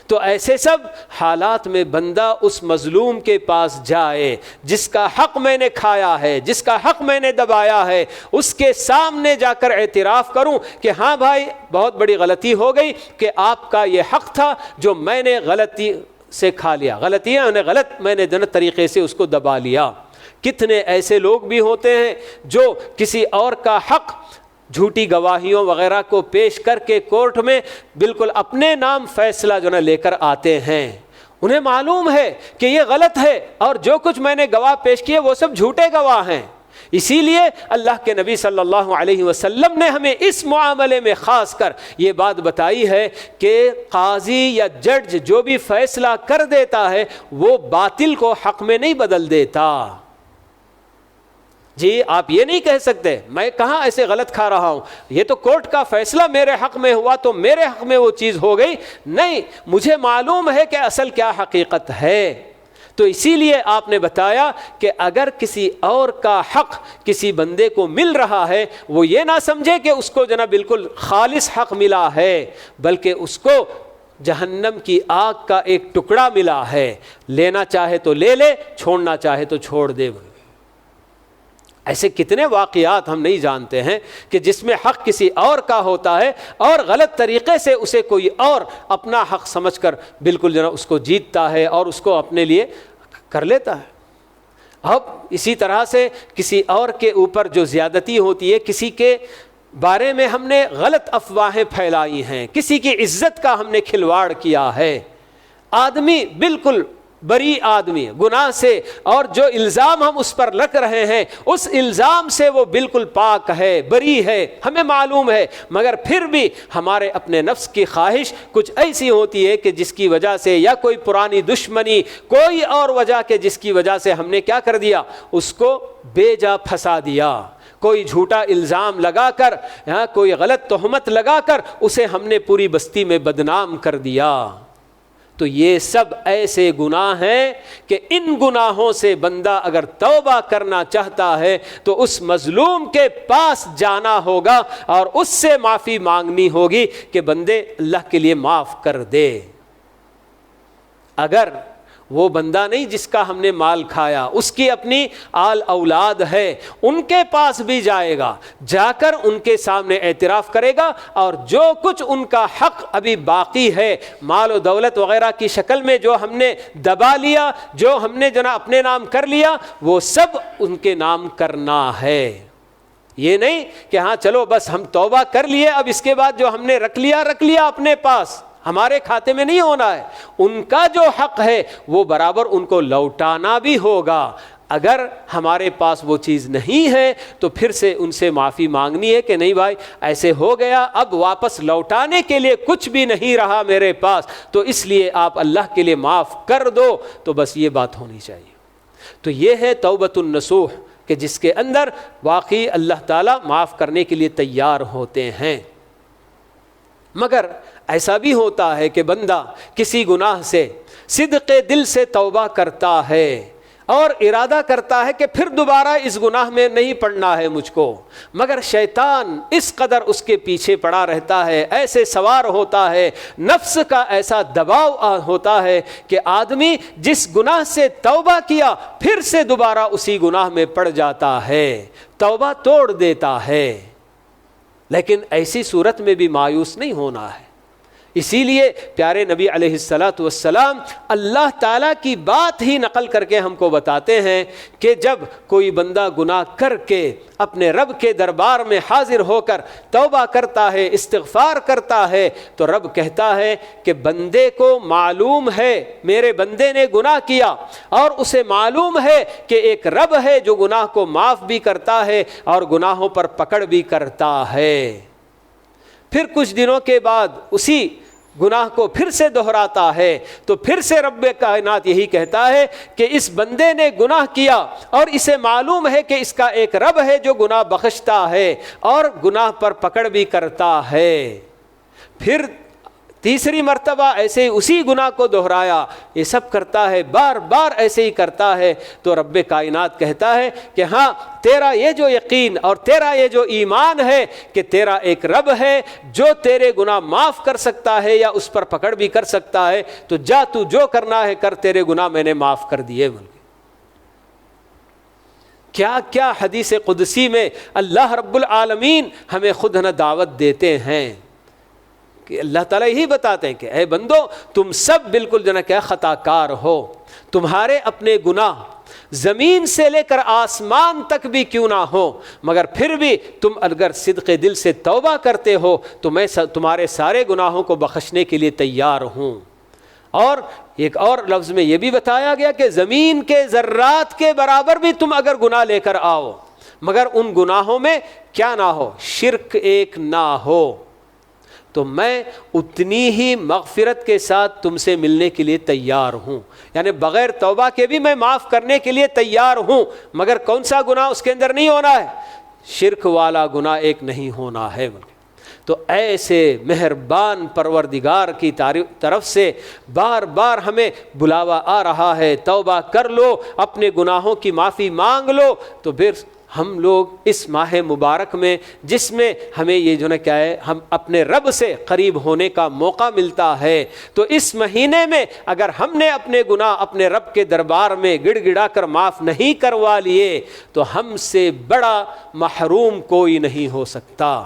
تو ایسے سب حالات میں بندہ اس مظلوم کے پاس جائے جس کا حق میں نے کھایا ہے، جس کا حق میں نے دبایا ہے، اس کے سامنے جا کر اعتراف کروں کہ ہاں بھائی بہت بڑی غلطی ہو گئی کہ آپ کا یہ حق تھا جو میں نے غلطی سے کھا لیا، غلطیاں نے غلط میں نے غلط طریقے سے اس کو دبا لیا۔ کتنے ایسے لوگ بھی ہوتے ہیں جو کسی اور کا حق جھوٹی گواہیوں وغیرہ کو پیش کر کے کورٹ میں بالکل اپنے نام فیصلہ جو لے کر آتے ہیں، انہیں معلوم ہے کہ یہ غلط ہے اور جو کچھ میں نے گواہ پیش کیے وہ سب جھوٹے گواہ ہیں۔ اسی لیے اللہ کے نبی صلی اللہ علیہ وسلم نے ہمیں اس معاملے میں خاص کر یہ بات بتائی ہے کہ قاضی یا جج جو بھی فیصلہ کر دیتا ہے وہ باطل کو حق میں نہیں بدل دیتا۔ جی آپ یہ نہیں کہہ سکتے میں کہاں ایسے غلط کھا رہا ہوں، یہ تو کورٹ کا فیصلہ میرے حق میں ہوا تو میرے حق میں وہ چیز ہو گئی، نہیں، مجھے معلوم ہے کہ اصل کیا حقیقت ہے۔ تو اسی لیے آپ نے بتایا کہ اگر کسی اور کا حق کسی بندے کو مل رہا ہے، وہ یہ نہ سمجھے کہ اس کو جناب بالکل خالص حق ملا ہے، بلکہ اس کو جہنم کی آگ کا ایک ٹکڑا ملا ہے، لینا چاہے تو لے لے، چھوڑنا چاہے تو چھوڑ دے۔ ایسے کتنے واقعات ہم نہیں جانتے ہیں کہ جس میں حق کسی اور کا ہوتا ہے اور غلط طریقے سے اسے کوئی اور اپنا حق سمجھ کر بالکل جو ہے اس کو جیتتا ہے اور اس کو اپنے لیے کر لیتا ہے۔ اب اسی طرح سے کسی اور کے اوپر جو زیادتی ہوتی ہے، کسی کے بارے میں ہم نے غلط افواہیں پھیلائی ہیں، کسی کی عزت کا ہم نے کھلواڑ کیا ہے، آدمی بالکل بری آدمی گناہ سے، اور جو الزام ہم اس پر رکھ رہے ہیں اس الزام سے وہ بالکل پاک ہے، بری ہے، ہمیں معلوم ہے، مگر پھر بھی ہمارے اپنے نفس کی خواہش کچھ ایسی ہوتی ہے کہ جس کی وجہ سے یا کوئی پرانی دشمنی، کوئی اور وجہ کے جس کی وجہ سے ہم نے کیا کر دیا، اس کو بے جا پھنسا دیا، کوئی جھوٹا الزام لگا کر، کوئی غلط تہمت لگا کر اسے ہم نے پوری بستی میں بدنام کر دیا۔ تو یہ سب ایسے گناہ ہیں کہ ان گناہوں سے بندہ اگر توبہ کرنا چاہتا ہے تو اس مظلوم کے پاس جانا ہوگا اور اس سے معافی مانگنی ہوگی کہ بندے اللہ کے لیے معاف کر دے۔ اگر وہ بندہ نہیں جس کا ہم نے مال کھایا، اس کی اپنی آل اولاد ہے، ان کے پاس بھی جائے گا، جا کر ان کے سامنے اعتراف کرے گا اور جو کچھ ان کا حق ابھی باقی ہے مال و دولت وغیرہ کی شکل میں جو ہم نے دبا لیا، جو ہم نے اپنے نام کر لیا، وہ سب ان کے نام کرنا ہے۔ یہ نہیں کہ ہاں چلو بس ہم توبہ کر لیے، اب اس کے بعد جو ہم نے رکھ لیا اپنے پاس، ہمارے کھاتے میں نہیں ہونا ہے، ان کا جو حق ہے وہ برابر ان کو لوٹانا بھی ہوگا۔ اگر ہمارے پاس وہ چیز نہیں ہے تو پھر سے ان سے معافی مانگنی ہے کہ نہیں بھائی ایسے ہو گیا، اب واپس لوٹانے کے لیے کچھ بھی نہیں رہا میرے پاس، تو اس لیے آپ اللہ کے لیے معاف کر دو، تو بس یہ بات ہونی چاہیے۔ تو یہ ہے توبۃ النصوح کہ جس کے اندر واقعی اللہ تعالیٰ معاف کرنے کے لیے تیار ہوتے ہیں۔ مگر ایسا بھی ہوتا ہے کہ بندہ کسی گناہ سے صدق دل سے توبہ کرتا ہے اور ارادہ کرتا ہے کہ پھر دوبارہ اس گناہ میں نہیں پڑنا ہے مجھ کو، مگر شیطان اس قدر اس کے پیچھے پڑا رہتا ہے، ایسے سوار ہوتا ہے، نفس کا ایسا دباؤ ہوتا ہے کہ آدمی جس گناہ سے توبہ کیا پھر سے دوبارہ اسی گناہ میں پڑ جاتا ہے، توبہ توڑ دیتا ہے۔ لیکن ایسی صورت میں بھی مایوس نہیں ہونا ہے۔ اسی لیے پیارے نبی علیہ الصلاۃ والسلام اللہ تعالیٰ کی بات ہی نقل کر کے ہم کو بتاتے ہیں کہ جب کوئی بندہ گناہ کر کے اپنے رب کے دربار میں حاضر ہو کر توبہ کرتا ہے، استغفار کرتا ہے، تو رب کہتا ہے کہ بندے کو معلوم ہے میرے بندے نے گناہ کیا، اور اسے معلوم ہے کہ ایک رب ہے جو گناہ کو معاف بھی کرتا ہے اور گناہوں پر پکڑ بھی کرتا ہے۔ پھر کچھ دنوں کے بعد اسی گناہ کو پھر سے دہراتا ہے تو پھر سے رب کائنات یہی کہتا ہے کہ اس بندے نے گناہ کیا اور اسے معلوم ہے کہ اس کا ایک رب ہے جو گناہ بخشتا ہے اور گناہ پر پکڑ بھی کرتا ہے. پھر تیسری مرتبہ ایسے ہی اسی گناہ کو دہرایا. یہ سب کرتا ہے، بار بار ایسے ہی کرتا ہے. تو رب کائنات کہتا ہے کہ ہاں تیرا یہ جو یقین اور تیرا یہ جو ایمان ہے کہ تیرا ایک رب ہے جو تیرے گناہ معاف کر سکتا ہے یا اس پر پکڑ بھی کر سکتا ہے، تو جا تو جو کرنا ہے کر، تیرے گناہ میں نے معاف کر دیے. کیا کیا حدیث قدسی میں اللہ رب العالمین ہمیں خود نہ دعوت دیتے ہیں کہ اللہ تعالیٰ یہی بتاتے ہیں کہ اے بندو تم سب بالکل جو ہے کہ خطا کار ہو. تمہارے اپنے گناہ زمین سے لے کر آسمان تک بھی کیوں نہ ہو، مگر پھر بھی تم اگر صدق دل سے توبہ کرتے ہو تو میں تمہارے سارے گناہوں کو بخشنے کے لیے تیار ہوں. اور ایک اور لفظ میں یہ بھی بتایا گیا کہ زمین کے ذرات کے برابر بھی تم اگر گناہ لے کر آؤ مگر ان گناہوں میں کیا نہ ہو، شرک ایک نہ ہو، تو میں اتنی ہی مغفرت کے ساتھ تم سے ملنے کے لیے تیار ہوں. یعنی بغیر توبہ کے بھی میں معاف کرنے کے لیے تیار ہوں، مگر کون سا گناہ اس کے اندر نہیں ہونا ہے؟ شرک والا گناہ ایک نہیں ہونا ہے. تو ایسے مہربان پروردگار کی طرف سے بار بار ہمیں بلاوا آ رہا ہے، توبہ کر لو، اپنے گناہوں کی معافی مانگ لو. تو پھر ہم لوگ اس ماہ مبارک میں جس میں ہمیں یہ جو ہے کیا ہے، ہم اپنے رب سے قریب ہونے کا موقع ملتا ہے، تو اس مہینے میں اگر ہم نے اپنے گناہ اپنے رب کے دربار میں گڑ گڑا کر معاف نہیں کروا لیے تو ہم سے بڑا محروم کوئی نہیں ہو سکتا.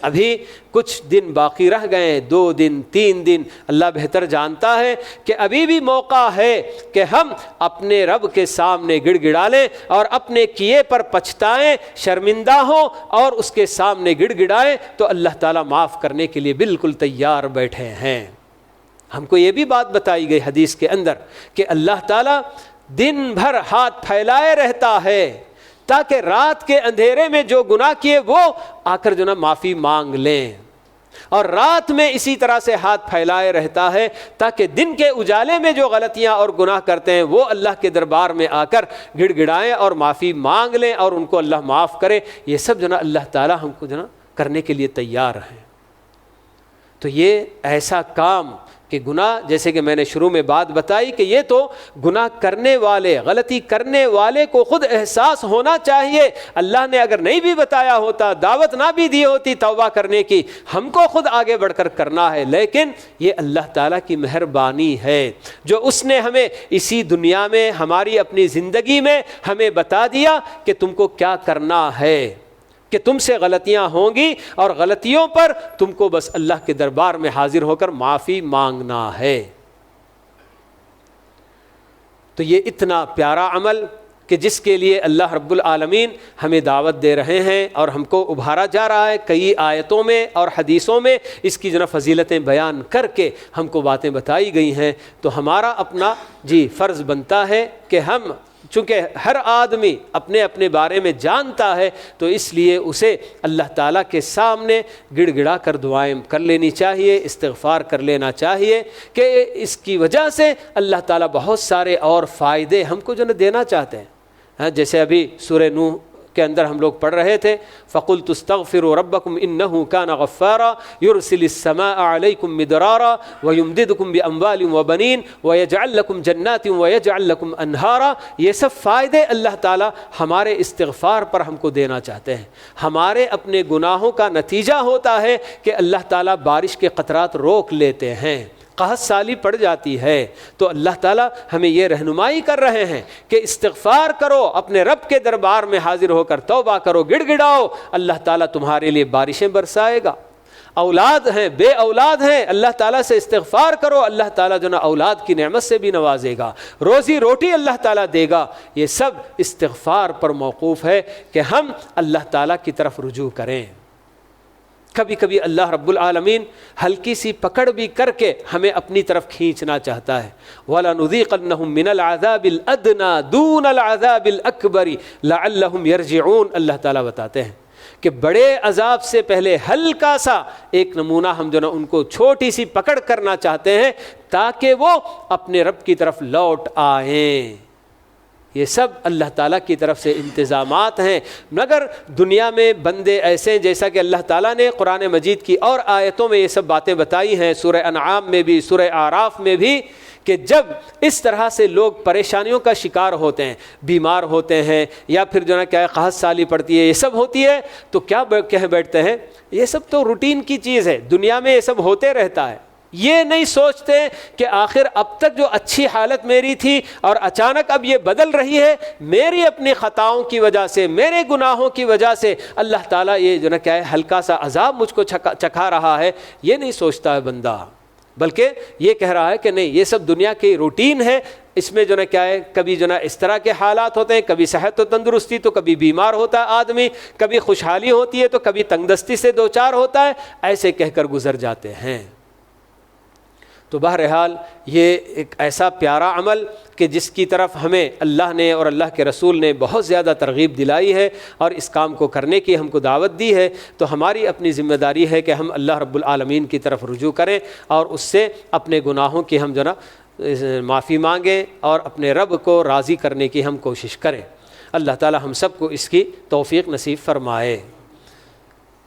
ابھی کچھ دن باقی رہ گئے، 2 دن 3 دن، اللہ بہتر جانتا ہے کہ ابھی بھی موقع ہے کہ ہم اپنے رب کے سامنے گڑ گڑا لیں اور اپنے کیے پر پچھتائیں، شرمندہ ہوں اور اس کے سامنے گڑ گڑائیں. تو اللہ تعالیٰ معاف کرنے کے لیے بالکل تیار بیٹھے ہیں. ہم کو یہ بھی بات بتائی گئی حدیث کے اندر کہ اللہ تعالیٰ دن بھر ہاتھ پھیلائے رہتا ہے تاکہ رات کے اندھیرے میں جو گناہ کیے وہ آ کر جو نا معافی مانگ لیں، اور رات میں اسی طرح سے ہاتھ پھیلائے رہتا ہے تاکہ دن کے اجالے میں جو غلطیاں اور گناہ کرتے ہیں وہ اللہ کے دربار میں آ کر گڑ گڑائیں اور معافی مانگ لیں اور ان کو اللہ معاف کرے. یہ سب جو نا اللہ تعالیٰ ہم کو جو نا کرنے کے لیے تیار ہیں. تو یہ ایسا کام کہ گناہ، جیسے کہ میں نے شروع میں بات بتائی کہ یہ تو گناہ کرنے والے، غلطی کرنے والے کو خود احساس ہونا چاہیے. اللہ نے اگر نہیں بھی بتایا ہوتا، دعوت نہ بھی دی ہوتی توبہ کرنے کی، ہم کو خود آگے بڑھ کر کرنا ہے. لیکن یہ اللہ تعالیٰ کی مہربانی ہے جو اس نے ہمیں اسی دنیا میں ہماری اپنی زندگی میں ہمیں بتا دیا کہ تم کو کیا کرنا ہے، کہ تم سے غلطیاں ہوں گی اور غلطیوں پر تم کو بس اللہ کے دربار میں حاضر ہو کر معافی مانگنا ہے. تو یہ اتنا پیارا عمل کہ جس کے لیے اللہ رب العالمین ہمیں دعوت دے رہے ہیں اور ہم کو ابھارا جا رہا ہے. کئی آیتوں میں اور حدیثوں میں اس کی جو فضیلتیں بیان کر کے ہم کو باتیں بتائی گئی ہیں. تو ہمارا اپنا فرض بنتا ہے کہ ہم، چونکہ ہر آدمی اپنے اپنے بارے میں جانتا ہے، تو اس لیے اسے اللہ تعالیٰ کے سامنے گڑ گڑا کر دعائیں کر لینی چاہیے، استغفار کر لینا چاہیے کہ اس کی وجہ سے اللہ تعالیٰ بہت سارے اور فائدے ہم کو جو دینا چاہتے ہیں. جیسے ابھی سورہ نوح کے اندر ہم لوگ پڑھ رہے تھے، فَقُلْتُ اسْتَغْفِرُوا رَبَّكُمْ إِنَّهُ كَانَ غَفَّارًا يُرْسِلِ السَّمَاءَ عَلَيْكُمْ مِدْرَارًا وَيُمْدِدْكُمْ بِأَمْوَالٍ وَبَنِينَ وَيَجْعَلْ لَكُمْ جَنَّاتٍ وَيَجْعَلْ لَكُمْ أَنْهَارًا. یہ سب فائدے اللہ تعالیٰ ہمارے استغفار پر ہم کو دینا چاہتے ہیں. ہمارے اپنے گناہوں کا نتیجہ ہوتا ہے کہ اللہ تعالیٰ بارش کے قطرات روک لیتے ہیں، قحط سالی پڑ جاتی ہے. تو اللہ تعالیٰ ہمیں یہ رہنمائی کر رہے ہیں کہ استغفار کرو، اپنے رب کے دربار میں حاضر ہو کر توبہ کرو، گڑ گڑاؤ، اللہ تعالیٰ تمہارے لیے بارشیں برسائے گا. اولاد ہیں، بے اولاد ہیں، اللہ تعالیٰ سے استغفار کرو، اللہ تعالیٰ جو نا اولاد کی نعمت سے بھی نوازے گا، روزی روٹی اللہ تعالیٰ دے گا. یہ سب استغفار پر موقوف ہے کہ ہم اللہ تعالیٰ کی طرف رجوع کریں. کبھی کبھی اللہ رب العالمین ہلکی سی پکڑ بھی کر کے ہمیں اپنی طرف کھینچنا چاہتا ہے. وَلَنُذِيقَنَّهُم مِّنَ الْعَذَابِ الْأَدْنَىٰ دُونَ الْعَذَابِ الْأَكْبَرِ لَعَلَّهُمْ يَرْجِعُونَ. اللہ تعالیٰ بتاتے ہیں کہ بڑے عذاب سے پہلے ہلکا سا ایک نمونہ ہم جو نا ان کو چھوٹی سی پکڑ کرنا چاہتے ہیں تاکہ وہ اپنے رب کی طرف لوٹ آئیں۔ یہ سب اللہ تعالیٰ کی طرف سے انتظامات ہیں، مگر دنیا میں بندے ایسے ہیں، جیسا کہ اللہ تعالیٰ نے قرآن مجید کی اور آیتوں میں یہ سب باتیں بتائی ہیں، سورہ انعام میں بھی، سورہ اعراف میں بھی، کہ جب اس طرح سے لوگ پریشانیوں کا شکار ہوتے ہیں، بیمار ہوتے ہیں، یا پھر جو ہے کیا قحط سالی پڑتی ہے، یہ سب ہوتی ہے، تو کیا کہہ بیٹھتے ہیں یہ سب تو روٹین کی چیز ہے، دنیا میں یہ سب ہوتے رہتا ہے۔ یہ نہیں سوچتے کہ آخر اب تک جو اچھی حالت میری تھی اور اچانک اب یہ بدل رہی ہے، میری اپنی خطاؤں کی وجہ سے، میرے گناہوں کی وجہ سے اللہ تعالیٰ یہ جو ہے کیا ہے ہلکا سا عذاب مجھ کو چکھا رہا ہے۔ یہ نہیں سوچتا ہے بندہ، بلکہ یہ کہہ رہا ہے کہ نہیں، یہ سب دنیا کی روٹین ہے، اس میں جو ہے کیا ہے کبھی جو ہے اس طرح کے حالات ہوتے ہیں، کبھی صحت و تندرستی تو کبھی بیمار ہوتا ہے آدمی، کبھی خوشحالی ہوتی ہے تو کبھی تنگ دستی سے دوچار ہوتا ہے، ایسے کہہ کر گزر جاتے ہیں۔ تو بہرحال یہ ایک ایسا پیارا عمل کہ جس کی طرف ہمیں اللہ نے اور اللہ کے رسول نے بہت زیادہ ترغیب دلائی ہے اور اس کام کو کرنے کی ہم کو دعوت دی ہے، تو ہماری اپنی ذمہ داری ہے کہ ہم اللہ رب العالمین کی طرف رجوع کریں اور اس سے اپنے گناہوں کی ہم جو نا معافی مانگیں اور اپنے رب کو راضی کرنے کی ہم کوشش کریں۔ اللہ تعالی ہم سب کو اس کی توفیق نصیب فرمائے۔